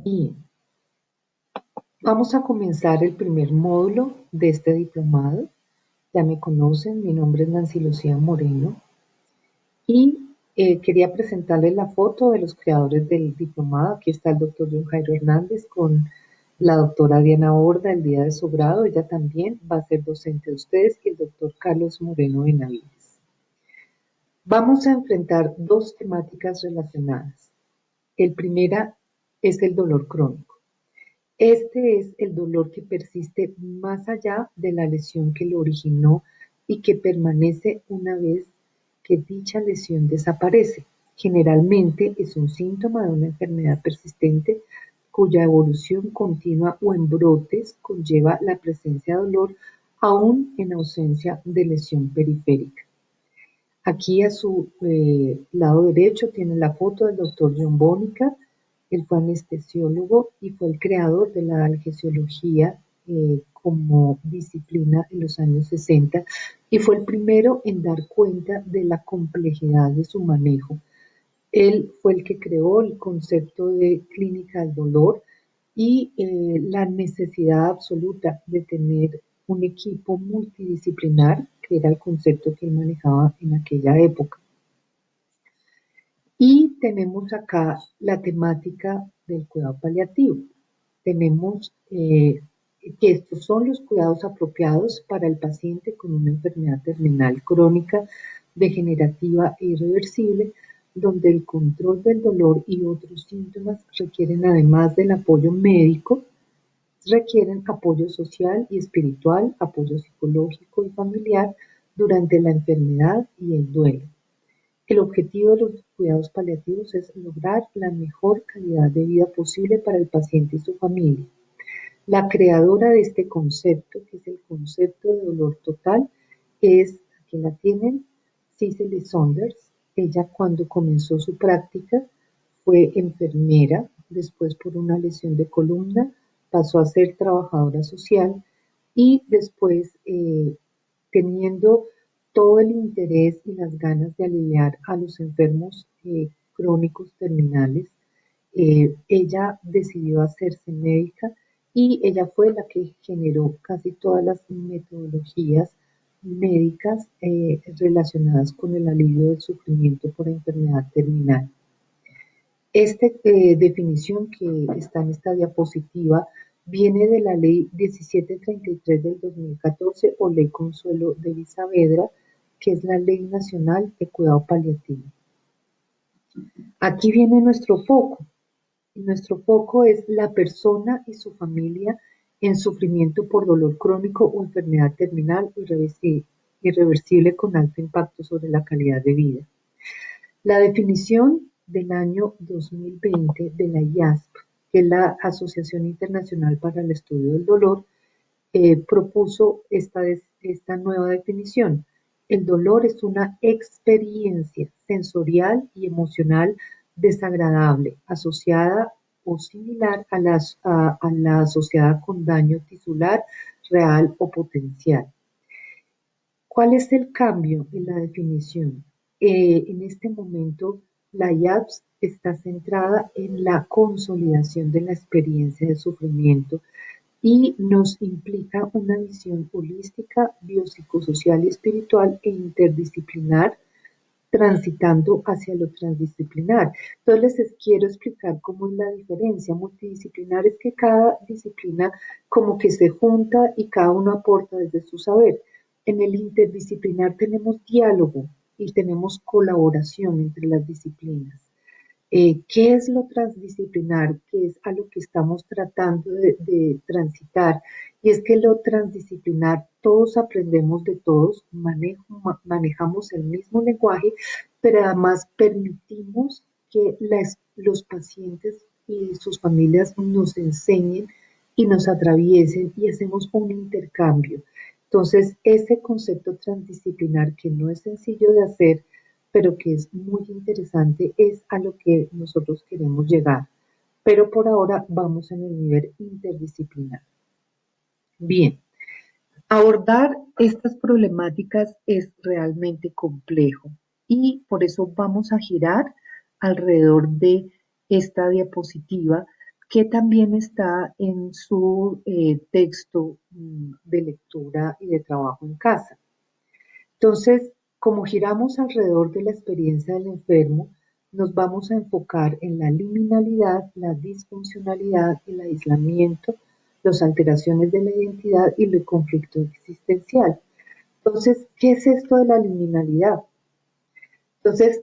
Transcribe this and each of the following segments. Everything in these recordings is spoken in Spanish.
Bien, vamos a comenzar el primer módulo de este diplomado. Ya me conocen, mi nombre es Nancy Lucía Moreno y quería presentarles la foto de los creadores del diplomado. Aquí está el doctor John Jairo Hernández con la doctora Diana Borda el día de su grado. Ella también va a ser docente de ustedes y el doctor Carlos Moreno Benavides. Vamos a enfrentar dos temáticas relacionadas. El primera es el dolor crónico. Este es el dolor que persiste más allá de la lesión que lo originó y que permanece una vez que dicha lesión desaparece. Generalmente es un síntoma de una enfermedad persistente cuya evolución continua o en brotes conlleva la presencia de dolor aún en ausencia de lesión periférica. Aquí a su lado derecho tiene la foto del doctor John Bonica. Él fue anestesiólogo y fue el creador de la anestesiología como disciplina en los años 60 y fue el primero en dar cuenta de la complejidad de su manejo. Él fue el que creó el concepto de clínica del dolor y la necesidad absoluta de tener un equipo multidisciplinar, que era el concepto que él manejaba en aquella época. Y tenemos acá la temática del cuidado paliativo. Tenemos que estos son los cuidados apropiados para el paciente con una enfermedad terminal crónica, degenerativa e irreversible, donde el control del dolor y otros síntomas requieren, además del apoyo médico, requieren apoyo social y espiritual, apoyo psicológico y familiar durante la enfermedad y el duelo. El objetivo de los cuidados paliativos es lograr la mejor calidad de vida posible para el paciente y su familia. La creadora de este concepto, que es el concepto de dolor total, es, aquí la tienen, Cicely Saunders. Ella cuando comenzó su práctica fue enfermera, después por una lesión de columna pasó a ser trabajadora social y después teniendo todo el interés y las ganas de aliviar a los enfermos crónicos terminales, ella decidió hacerse médica y ella fue la que generó casi todas las metodologías médicas relacionadas con el alivio del sufrimiento por enfermedad terminal. Esta definición que está en esta diapositiva viene de la ley 1733 del 2014 o ley Consuelo de Saavedra, que es la ley nacional de cuidado paliativo. Aquí viene nuestro foco. Nuestro foco es la persona y su familia en sufrimiento por dolor crónico o enfermedad terminal irreversible con alto impacto sobre la calidad de vida. La definición del año 2020 de la IASP, que es la Asociación Internacional para el Estudio del Dolor, propuso esta nueva definición. El dolor es una experiencia sensorial y emocional desagradable, asociada o similar a la asociada con daño tisular, real o potencial. ¿Cuál es el cambio en la definición? En este momento, la IAPS está centrada en la consolidación de la experiencia de sufrimiento y nos implica una visión holística, biopsicosocial y espiritual e interdisciplinar, transitando hacia lo transdisciplinar. Entonces les quiero explicar cómo es la diferencia. Multidisciplinar es que cada disciplina como que se junta y cada uno aporta desde su saber. En el interdisciplinar tenemos diálogo y tenemos colaboración entre las disciplinas. ¿Qué es lo transdisciplinar? ¿Qué es a lo que estamos tratando de transitar? Y es que lo transdisciplinar, todos aprendemos de todos, manejamos el mismo lenguaje, pero además permitimos que los pacientes y sus familias nos enseñen y nos atraviesen y hacemos un intercambio. Entonces, ese concepto transdisciplinar que no es sencillo de hacer, pero que es muy interesante, es a lo que nosotros queremos llegar. Pero por ahora vamos en el nivel interdisciplinar. Bien, abordar estas problemáticas es realmente complejo y por eso vamos a girar alrededor de esta diapositiva que también está en su texto de lectura y de trabajo en casa. Entonces, como giramos alrededor de la experiencia del enfermo, nos vamos a enfocar en la liminalidad, la disfuncionalidad, el aislamiento, las alteraciones de la identidad y el conflicto existencial. Entonces, ¿qué es esto de la liminalidad? Entonces,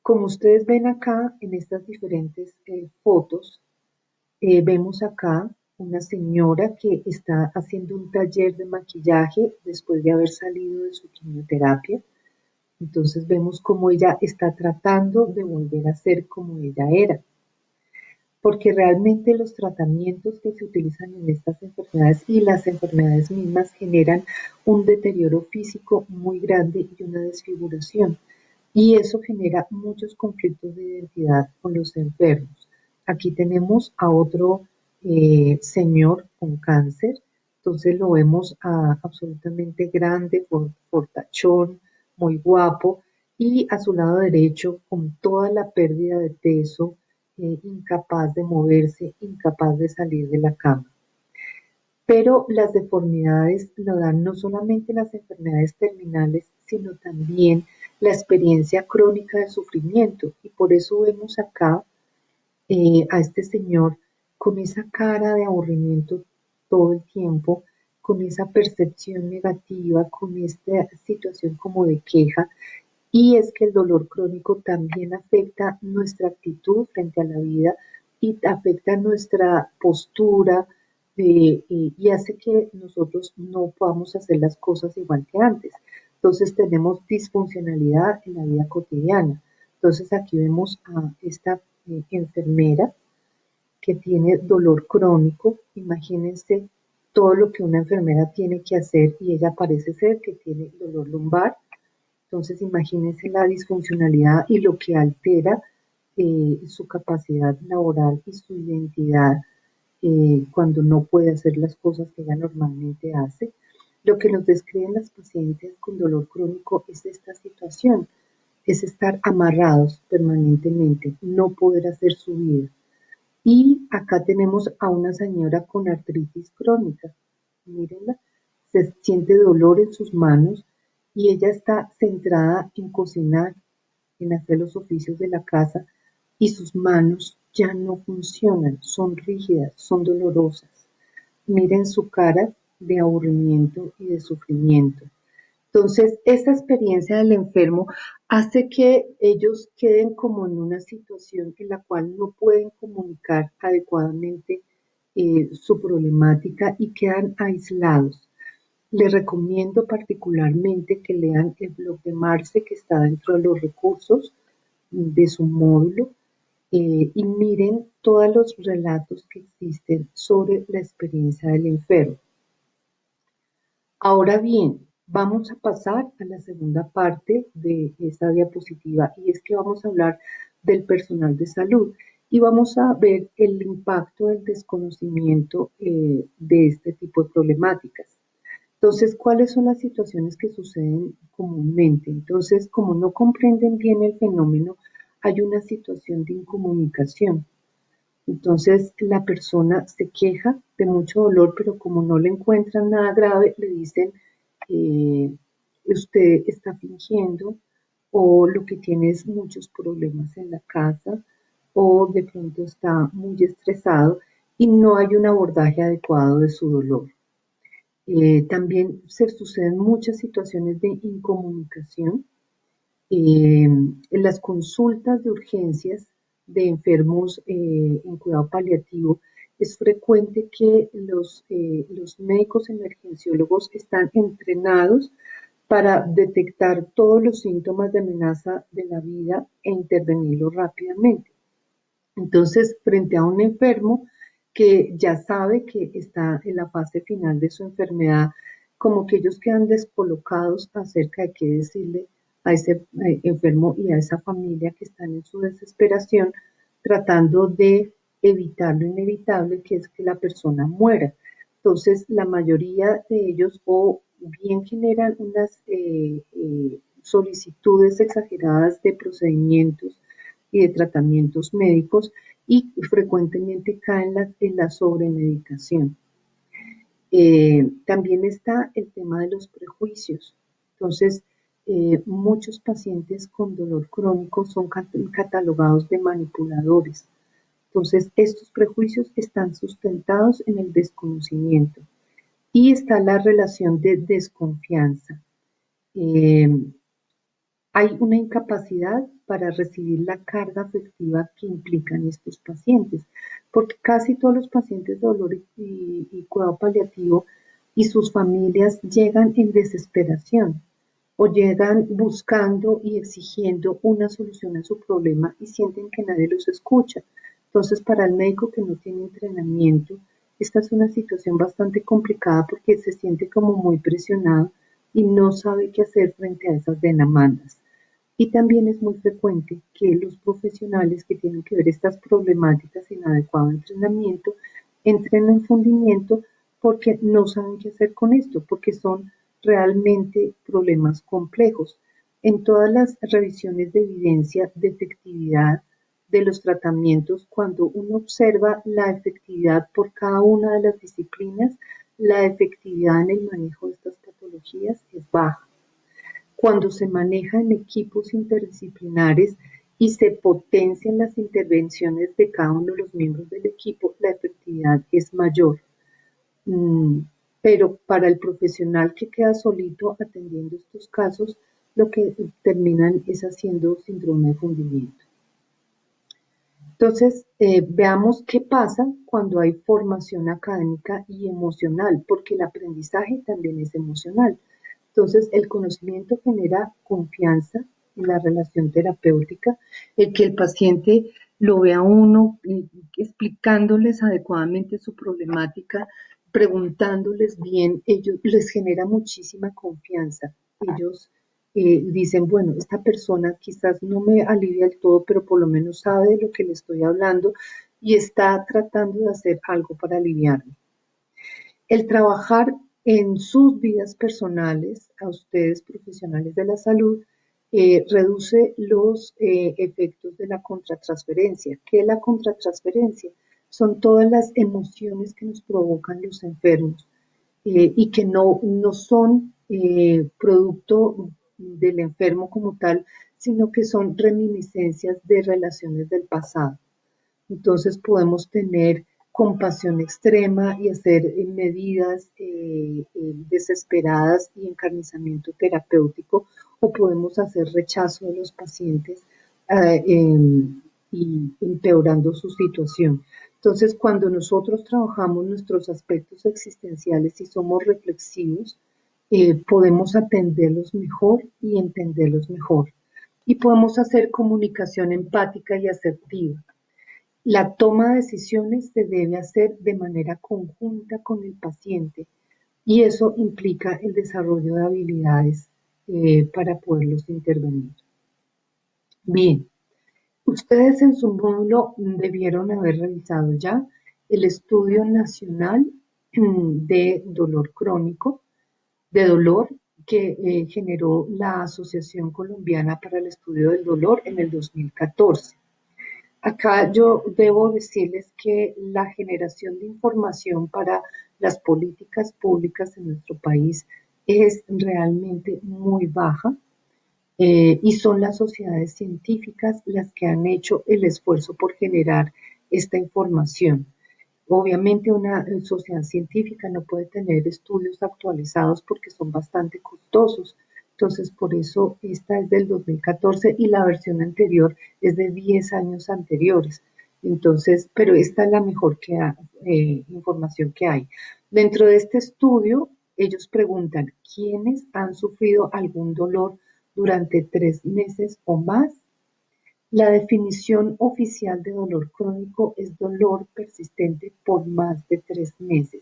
como ustedes ven acá en estas diferentes fotos, vemos acá una señora que está haciendo un taller de maquillaje después de haber salido de su quimioterapia. Entonces vemos cómo ella está tratando de volver a ser como ella era. Porque realmente los tratamientos que se utilizan en estas enfermedades y las enfermedades mismas generan un deterioro físico muy grande y una desfiguración. Y eso genera muchos conflictos de identidad con los enfermos. Aquí tenemos a otro señor con cáncer, entonces lo vemos absolutamente grande, fortachón, muy guapo, y a su lado derecho con toda la pérdida de peso, incapaz de moverse, incapaz de salir de la cama. Pero las deformidades lo dan no solamente las enfermedades terminales, sino también la experiencia crónica de sufrimiento. Y por eso vemos acá a este señor con esa cara de aburrimiento todo el tiempo, con esa percepción negativa, con esta situación como de queja. Y es que el dolor crónico también afecta nuestra actitud frente a la vida y afecta nuestra postura y hace que nosotros no podamos hacer las cosas igual que antes. Entonces tenemos disfuncionalidad en la vida cotidiana. Entonces aquí vemos a esta enfermera que tiene dolor crónico. Imagínense todo lo que una enfermera tiene que hacer y ella parece ser que tiene dolor lumbar. Entonces, imagínense la disfuncionalidad y lo que altera su capacidad laboral y su identidad cuando no puede hacer las cosas que ella normalmente hace. Lo que nos describen las pacientes con dolor crónico es esta situación, es estar amarrados permanentemente, no poder hacer su vida. Y acá tenemos a una señora con artritis crónica. Mírenla, se siente dolor en sus manos y ella está centrada en cocinar, en hacer los oficios de la casa y sus manos ya no funcionan, son rígidas, son dolorosas. Miren su cara de aburrimiento y de sufrimiento. Entonces, esta experiencia del enfermo hace que ellos queden como en una situación en la cual no pueden comunicar adecuadamente su problemática y quedan aislados. Les recomiendo particularmente que lean el blog de Marce, que está dentro de los recursos de su módulo, y miren todos los relatos que existen sobre la experiencia del enfermo. Ahora bien, vamos a pasar a la segunda parte de esta diapositiva y es que vamos a hablar del personal de salud y vamos a ver el impacto del desconocimiento de este tipo de problemáticas. Entonces, ¿cuáles son las situaciones que suceden comúnmente? Entonces, como no comprenden bien el fenómeno, hay una situación de incomunicación. Entonces la persona se queja de mucho dolor, pero como no le encuentran nada grave, le dicen, eh, usted está fingiendo o lo que tiene es muchos problemas en la casa o de pronto está muy estresado y no hay un abordaje adecuado de su dolor. También se suceden muchas situaciones de incomunicación en las consultas de urgencias de enfermos en cuidado paliativo, es frecuente que los médicos emergenciólogos están entrenados para detectar todos los síntomas de amenaza de la vida e intervenirlos rápidamente. Entonces, frente a un enfermo que ya sabe que está en la fase final de su enfermedad, como que ellos quedan descolocados acerca de qué decirle a ese enfermo y a esa familia que están en su desesperación, tratando de evitar lo inevitable, que es que la persona muera. Entonces, la mayoría de ellos o bien generan unas solicitudes exageradas de procedimientos y de tratamientos médicos y frecuentemente caen en la sobremedicación. También está el tema de los prejuicios. Entonces, muchos pacientes con dolor crónico son catalogados de manipuladores. Entonces, estos prejuicios están sustentados en el desconocimiento y está la relación de desconfianza. Eh, Hay una incapacidad para recibir la carga afectiva que implican estos pacientes, porque casi todos los pacientes de dolor y cuidado paliativo y sus familias llegan en desesperación o llegan buscando y exigiendo una solución a su problema y sienten que nadie los escucha. Entonces, para el médico que no tiene entrenamiento, esta es una situación bastante complicada porque se siente como muy presionado y no sabe qué hacer frente a esas demandas. Y también es muy frecuente que los profesionales que tienen que ver estas problemáticas sin adecuado entrenamiento entren en fundimiento porque no saben qué hacer con esto, porque son realmente problemas complejos. En todas las revisiones de evidencia de efectividad de los tratamientos, cuando uno observa la efectividad por cada una de las disciplinas, la efectividad en el manejo de estas patologías es baja. Cuando se maneja en equipos interdisciplinares y se potencian las intervenciones de cada uno de los miembros del equipo, la efectividad es mayor. Mm, pero para el profesional que queda solito atendiendo estos casos, lo que terminan es haciendo síndrome de fundimiento. Entonces, veamos qué pasa cuando hay formación académica y emocional, porque el aprendizaje también es emocional. Entonces, el conocimiento genera confianza en la relación terapéutica, el que el paciente lo vea a uno explicándoles adecuadamente su problemática, preguntándoles bien, ellos les genera muchísima confianza. Ellos dicen, bueno, esta persona quizás no me alivia del todo, pero por lo menos sabe de lo que le estoy hablando y está tratando de hacer algo para aliviarme. El trabajar en sus vidas personales, a ustedes profesionales de la salud, reduce los efectos de la contratransferencia. ¿Qué es la contratransferencia? Son todas las emociones que nos provocan los enfermos y que no son producto del enfermo como tal, sino que son reminiscencias de relaciones del pasado. Entonces podemos tener compasión extrema y hacer medidas desesperadas y encarnizamiento terapéutico, o podemos hacer rechazo de los pacientes y empeorando su situación. Entonces, cuando nosotros trabajamos nuestros aspectos existenciales y somos reflexivos, podemos atenderlos mejor y entenderlos mejor. Y podemos hacer comunicación empática y asertiva. La toma de decisiones se debe hacer de manera conjunta con el paciente y eso implica el desarrollo de habilidades para poderlos intervenir. Bien, ustedes en su módulo debieron haber revisado ya el Estudio Nacional de Dolor Crónico, de dolor que generó la Asociación Colombiana para el Estudio del Dolor en el 2014. Acá yo debo decirles que la generación de información para las políticas públicas en nuestro país es realmente muy baja y son las sociedades científicas las que han hecho el esfuerzo por generar esta información. Obviamente una sociedad científica no puede tener estudios actualizados porque son bastante costosos. Entonces, por eso esta es del 2014 y la versión anterior es de 10 años anteriores. Entonces, pero esta es la mejor información que hay. Dentro de este estudio, ellos preguntan, ¿quiénes han sufrido algún dolor durante 3 meses o más? La definición oficial de dolor crónico es dolor persistente por más de 3 meses.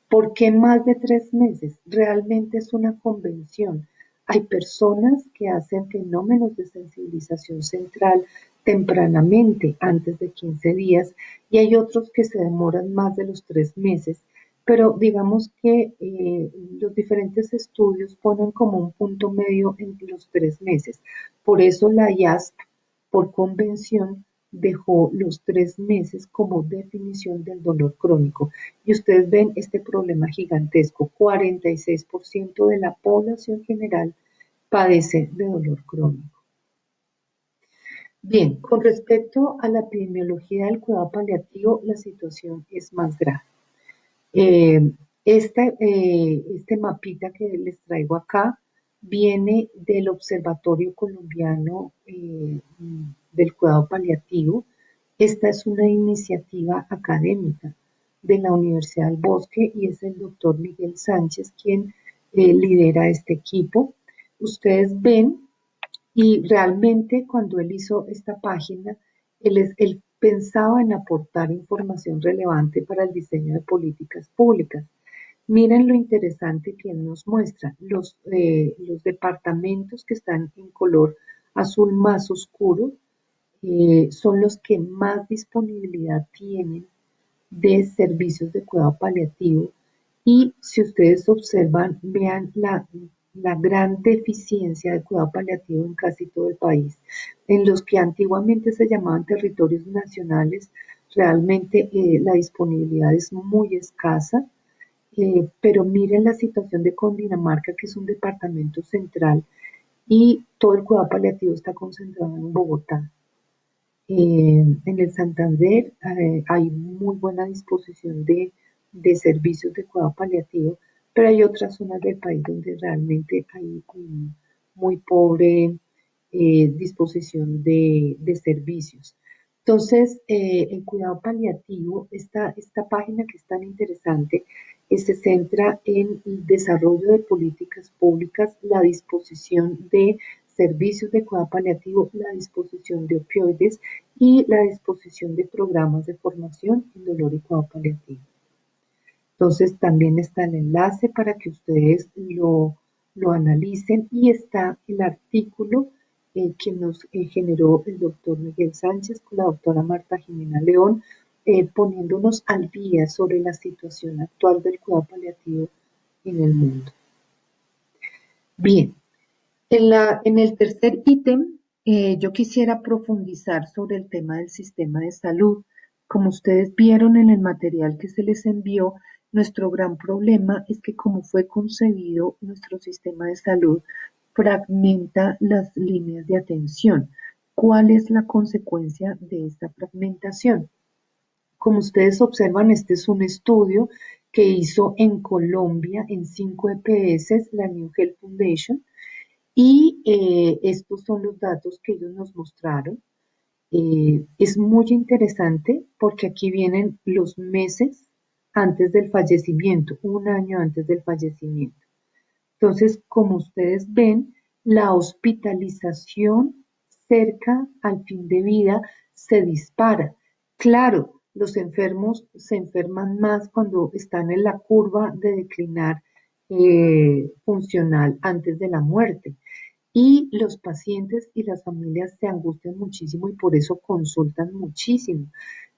¿Por qué más de 3 meses? Realmente es una convención. Hay personas que hacen fenómenos de sensibilización central tempranamente, antes de 15 días, y hay otros que se demoran más de los 3 meses. Pero digamos que los diferentes estudios ponen como un punto medio en los 3 meses. Por eso la IASP por convención dejó los 3 meses como definición del dolor crónico. Y ustedes ven este problema gigantesco. 46% de la población general padece de dolor crónico. Bien, con respecto a la epidemiología del cuidado paliativo, la situación es más grave. Eh, este mapita que les traigo acá viene del Observatorio Colombiano del Cuidado Paliativo. Esta es una iniciativa académica de la Universidad del Bosque y es el doctor Miguel Sánchez quien lidera este equipo. Ustedes ven y realmente cuando él hizo esta página, él pensaba en aportar información relevante para el diseño de políticas públicas. Miren lo interesante que él nos muestra. Los departamentos que están en color azul más oscuro son los que más disponibilidad tienen de servicios de cuidado paliativo y si ustedes observan, vean la gran deficiencia de cuidado paliativo en casi todo el país. En los que antiguamente se llamaban territorios nacionales, realmente la disponibilidad es muy escasa, pero miren la situación de Cundinamarca, que es un departamento central, y todo el cuidado paliativo está concentrado en Bogotá. En el Santander hay muy buena disposición de servicios de cuidado paliativo, pero hay otras zonas del país donde realmente hay muy pobre disposición de servicios. Entonces, el cuidado paliativo, esta página que es tan interesante, se centra en el desarrollo de políticas públicas, la disposición de servicios de cuidado paliativo, la disposición de opioides y la disposición de programas de formación en dolor y cuidado paliativo. Entonces también está el enlace para que ustedes lo analicen y está el artículo que nos generó el doctor Miguel Sánchez con la doctora Marta Jimena León, poniéndonos al día sobre la situación actual del cuidado paliativo en el mundo. Bien, en el tercer ítem, yo quisiera profundizar sobre el tema del sistema de salud. Como ustedes vieron en el material que se les envió, nuestro gran problema es que como fue concebido nuestro sistema de salud, fragmenta las líneas de atención. ¿Cuál es la consecuencia de esta fragmentación? Como ustedes observan, este es un estudio que hizo en Colombia en 5 EPS, la New Health Foundation, y estos son los datos que ellos nos mostraron. Es muy interesante porque aquí vienen los meses antes del fallecimiento, un año antes del fallecimiento. Entonces, como ustedes ven, la hospitalización cerca al fin de vida se dispara. Claro, los enfermos se enferman más cuando están en la curva de declinar funcional antes de la muerte. Y los pacientes y las familias se angustian muchísimo y por eso consultan muchísimo.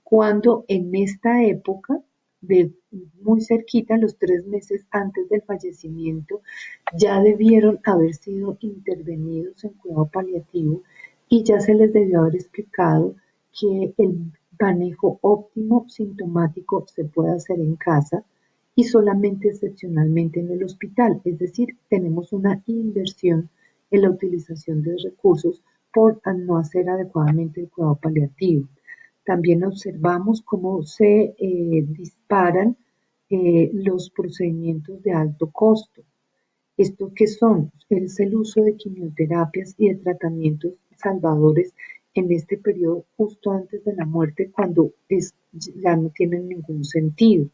Cuando en esta época, de muy cerquita, los 3 meses antes del fallecimiento, ya debieron haber sido intervenidos en cuidado paliativo y ya se les debió haber explicado que el manejo óptimo sintomático se puede hacer en casa y solamente excepcionalmente en el hospital. Es decir, tenemos una inversión en la utilización de recursos por no hacer adecuadamente el cuidado paliativo. También observamos cómo se disparan los procedimientos de alto costo. ¿Estos qué son? Es el uso de quimioterapias y de tratamientos salvadores en este periodo justo antes de la muerte cuando ya no tienen ningún sentido.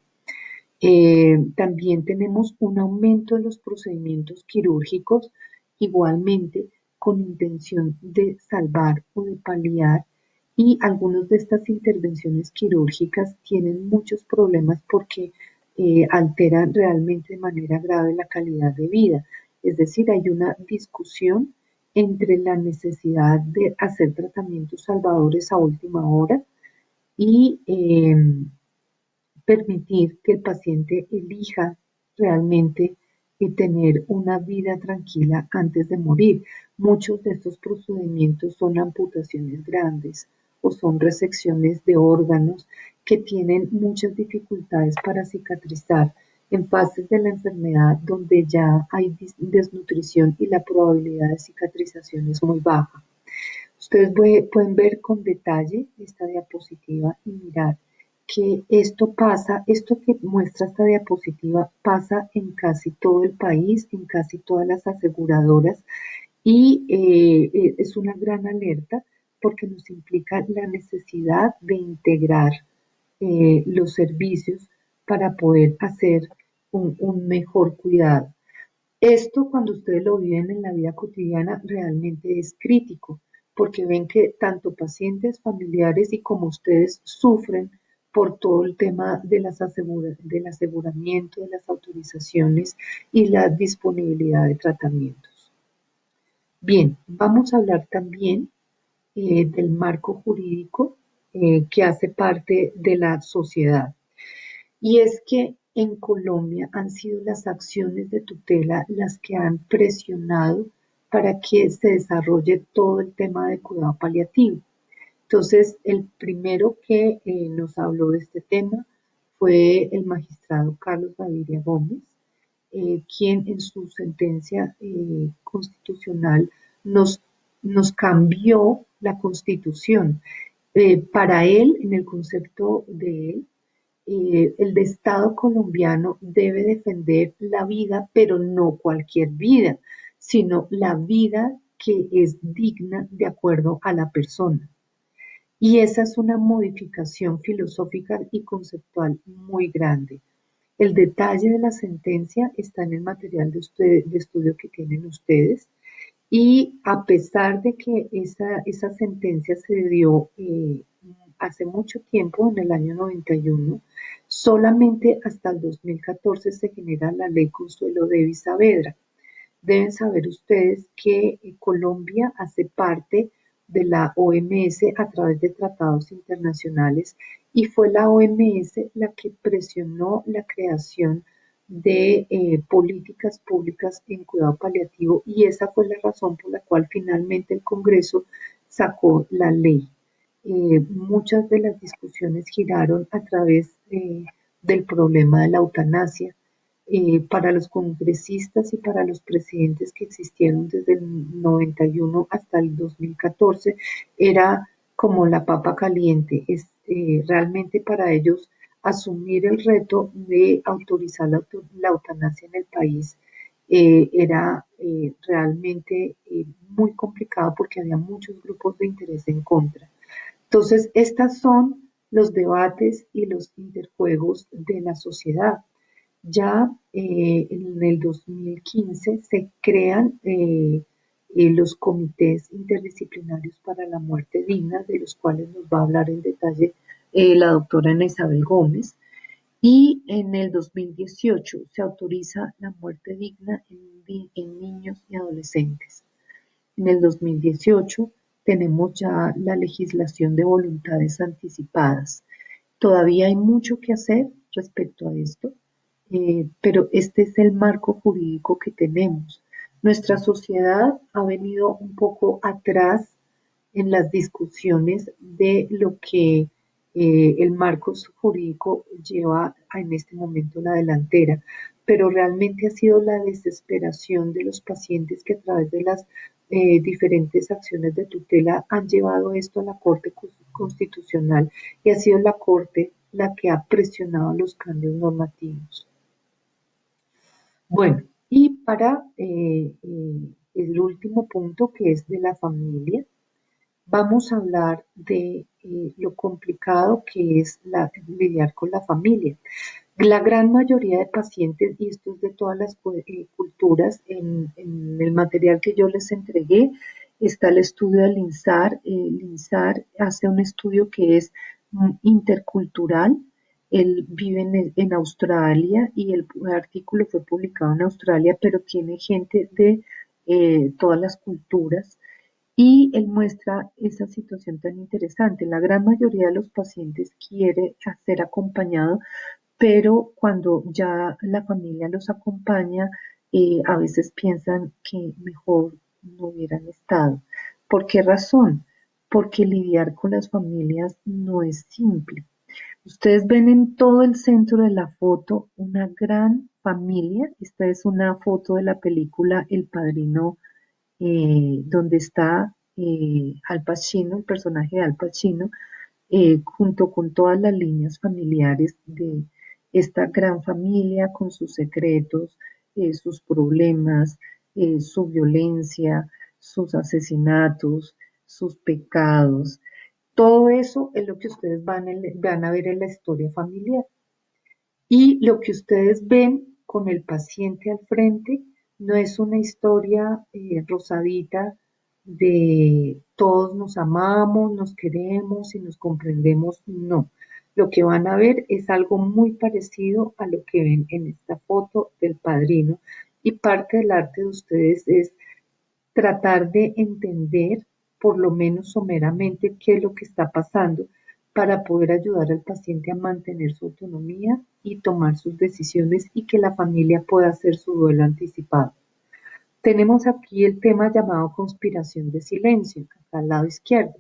También tenemos un aumento de los procedimientos quirúrgicos, igualmente con intención de salvar o de paliar, y algunas de estas intervenciones quirúrgicas tienen muchos problemas porque alteran realmente de manera grave la calidad de vida. Es decir, hay una discusión entre la necesidad de hacer tratamientos salvadores a última hora y permitir que el paciente elija realmente y tener una vida tranquila antes de morir. Muchos de estos procedimientos son amputaciones grandes o son resecciones de órganos que tienen muchas dificultades para cicatrizar en fases de la enfermedad donde ya hay desnutrición y la probabilidad de cicatrización es muy baja. Ustedes pueden ver con detalle esta diapositiva y mirar que esto pasa, esto que muestra esta diapositiva pasa en casi todo el país, en casi todas las aseguradoras y es una gran alerta porque nos implica la necesidad de integrar los servicios para poder hacer un mejor cuidado. Esto cuando ustedes lo viven en la vida cotidiana realmente es crítico, porque ven que tanto pacientes, familiares y como ustedes sufren por todo el tema de del aseguramiento, de las autorizaciones y la disponibilidad de tratamientos. Bien, vamos a hablar también del marco jurídico que hace parte de la sociedad. Y es que en Colombia han sido las acciones de tutela las que han presionado para que se desarrolle todo el tema de cuidado paliativo. Entonces, el primero que nos habló de este tema fue el magistrado Carlos Gaviria Gómez, quien en su sentencia constitucional nos, nos cambió la constitución. Para él, en el concepto de él, el Estado colombiano debe defender la vida, pero no cualquier vida, sino la vida que es digna de acuerdo a la persona. Y esa es una modificación filosófica y conceptual muy grande. El detalle de la sentencia está en el material de estudio que tienen ustedes y a pesar de que esa sentencia se dio hace mucho tiempo, en el año 91, solamente hasta el 2014 se genera la ley Consuelo Davis Saavedra. Deben saber ustedes que Colombia hace parte de la OMS a través de tratados internacionales y fue la OMS la que presionó la creación de políticas públicas en cuidado paliativo y esa fue la razón por la cual finalmente el Congreso sacó la ley. Muchas de las discusiones giraron a través del problema de la eutanasia, para los congresistas y para los presidentes que existieron desde el 91 hasta el 2014, era como la papa caliente. Realmente para ellos asumir el reto de autorizar la eutanasia en el país era realmente muy complicado porque había muchos grupos de interés en contra. Entonces, estos son los debates y los interjuegos de la sociedad. Ya en el 2015 se crean los comités interdisciplinarios para la muerte digna, de los cuales nos va a hablar en detalle la doctora Ana Isabel Gómez. Y en el 2018 se autoriza la muerte digna en niños y adolescentes. En el 2018 tenemos ya la legislación de voluntades anticipadas. Todavía hay mucho que hacer respecto a esto, pero este es el marco jurídico que tenemos. Nuestra sociedad ha venido un poco atrás en las discusiones de lo que el marco jurídico lleva en este momento la delantera, pero realmente ha sido la desesperación de los pacientes que a través de las diferentes acciones de tutela han llevado esto a la Corte Constitucional y ha sido la Corte la que ha presionado los cambios normativos. Bueno, y para el último punto que es de la familia, vamos a hablar de lo complicado que es lidiar con la familia. La gran mayoría de pacientes, y esto es de todas las culturas, en el material que yo les entregué está el estudio del INSAR. El INSAR hace un estudio que es intercultural. Él vive en Australia y el artículo fue publicado en Australia, pero tiene gente de todas las culturas y él muestra esa situación tan interesante. La gran mayoría de los pacientes quiere ser acompañado, pero cuando ya la familia los acompaña, a veces piensan que mejor no hubieran estado. ¿Por qué razón? porque lidiar con las familias no es simple. Ustedes ven en todo el centro de la foto una gran familia. Esta es una foto de la película El Padrino, donde está Al Pacino, el personaje de Al Pacino, junto con todas las líneas familiares de esta gran familia con sus secretos, sus problemas, su violencia, sus asesinatos, sus pecados. Todo eso es lo que ustedes van a ver en la historia familiar. Y lo que ustedes ven con el paciente al frente no es una historia rosadita de todos nos amamos, nos queremos y nos comprendemos, no. Lo que van a ver es algo muy parecido a lo que ven en esta foto del padrino, y parte del arte de ustedes es tratar de entender, por lo menos someramente, qué es lo que está pasando para poder ayudar al paciente a mantener su autonomía y tomar sus decisiones y que la familia pueda hacer su duelo anticipado. Tenemos aquí el tema llamado conspiración de silencio, acá al lado izquierdo.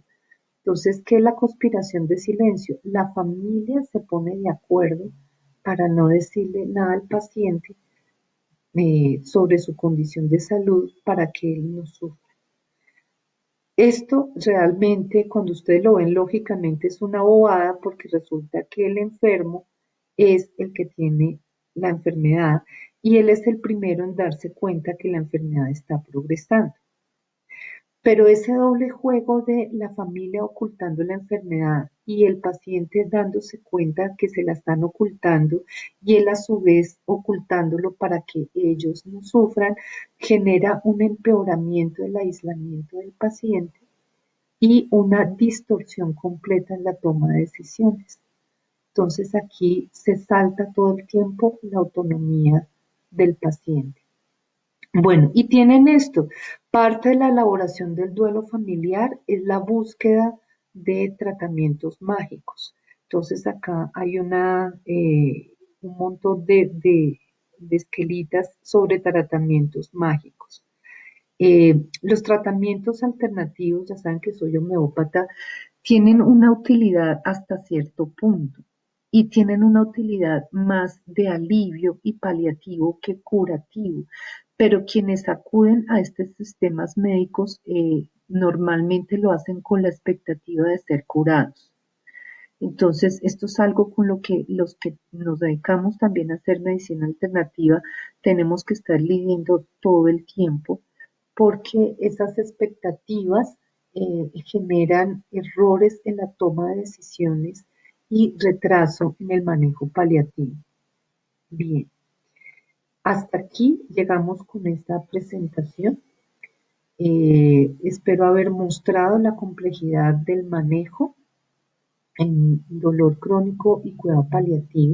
Entonces, ¿qué es la conspiración de silencio? La familia se pone de acuerdo para no decirle nada al paciente sobre su condición de salud para que él no sufra. Esto realmente, cuando ustedes lo ven lógicamente, es una bobada porque resulta que el enfermo es el que tiene la enfermedad y él es el primero en darse cuenta que la enfermedad está progresando. Pero ese doble juego de la familia ocultando la enfermedad y el paciente dándose cuenta que se la están ocultando y él a su vez ocultándolo para que ellos no sufran, genera un empeoramiento del aislamiento del paciente y una distorsión completa en la toma de decisiones. Entonces aquí se salta todo el tiempo la autonomía del paciente. Bueno, y tienen esto, parte de la elaboración del duelo familiar es la búsqueda de tratamientos mágicos. Entonces acá hay un montón de esquelitas sobre tratamientos mágicos. Los tratamientos alternativos, ya saben que soy homeópata, tienen una utilidad hasta cierto punto y tienen una utilidad más de alivio y paliativo que curativo, pero quienes acuden a estos sistemas médicos normalmente lo hacen con la expectativa de ser curados. Entonces, esto es algo con lo que los que nos dedicamos también a hacer medicina alternativa tenemos que estar lidiando todo el tiempo porque esas expectativas generan errores en la toma de decisiones y retraso en el manejo paliativo. Bien, hasta aquí llegamos con esta presentación. Espero haber mostrado la complejidad del manejo en dolor crónico y cuidado paliativo.